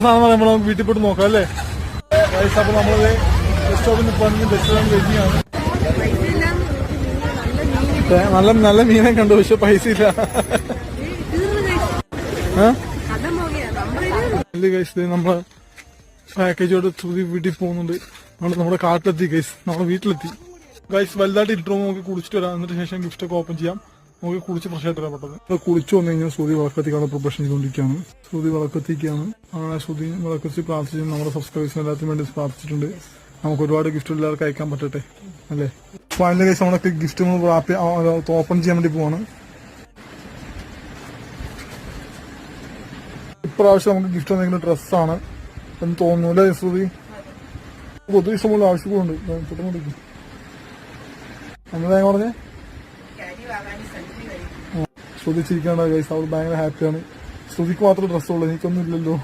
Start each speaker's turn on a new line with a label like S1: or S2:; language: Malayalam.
S1: നമുക്ക് വീട്ടിൽ പോയിട്ട് നോക്കാം അല്ലേ? അപ്പൊ നമ്മളത് ബസ് സ്റ്റോപ്പിൽ നിന്ന് ബസ് വെയിറ്റിംഗ് ആണ്. നല്ല നല്ല മീനെ കണ്ടു, പക്ഷെ പൈസ ഇല്ല. നമ്മള് പാക്കേജോട് ശ്രുതി വീട്ടിൽ പോകുന്നുണ്ട്. നമ്മുടെ കാട്ടിലെത്തി ഗൈസ്, നമ്മുടെ വീട്ടിലെത്തി ഗൈസ്. വലുതായിട്ട് ഇൻട്രോ നമുക്ക് കുളിച്ചിട്ട് വരാം. എന്നിട്ട് ശേഷം ഗിഫ്റ്റ് ഒക്കെ ഓപ്പൺ ചെയ്യാം. നമുക്ക് കുളിച്ച് ഫ്രഷ് ആയിട്ട് വരാൻ പെട്ടെന്ന്. കുളിച്ചു വന്നു കഴിഞ്ഞാൽ ശ്രുതി വിളക്കത്തിക്കാനുള്ള പ്രിപ്പറേഷൻ ചെയ്തുകൊണ്ടിരിക്കുകയാണ്. ശ്രുതി വിളക്കത്തിക്കാണ്. അങ്ങനെ ശ്രുതി വിളക്കത്തി പ്രാർത്ഥിച്ച് നമ്മുടെ സബ്സ്ക്രൈബേഴ്സിന് എല്ലാത്തിനും വേണ്ടി പ്രാർത്ഥിച്ചിട്ടുണ്ട്. നമുക്ക് ഒരുപാട് ഗിഫ്റ്റ് എല്ലാവർക്കും അയക്കാൻ പറ്റട്ടെ അല്ലേ? ഫൈനൽ കേസ് നമ്മളൊക്കെ ഗിഫ്റ്റ് ഓപ്പൺ ചെയ്യാൻ വേണ്ടി പോവാണ്. ഇപ്രാവശ്യം നമുക്ക് ഗിഫ്റ്റ് വന്നിരിക്കുന്ന ഡ്രസ്സാണ് എന്ന് തോന്നുന്നു അല്ലേ ശ്രുതി? പൊതു ഇഷ്ടമുള്ള ആവശ്യങ്ങളുണ്ട്. പെട്ടെന്ന് എന്താ പറഞ്ഞേ? ശ്രുതിച്ചിരിക്കാണ് ഗൈസ്. അവൾ ഭയങ്കര ഹാപ്പിയാണ്. ശ്രുതിക്ക് മാത്രമേ ഡ്രസ്സുള്ളൂ, എനിക്കൊന്നും ഇല്ലല്ലോ.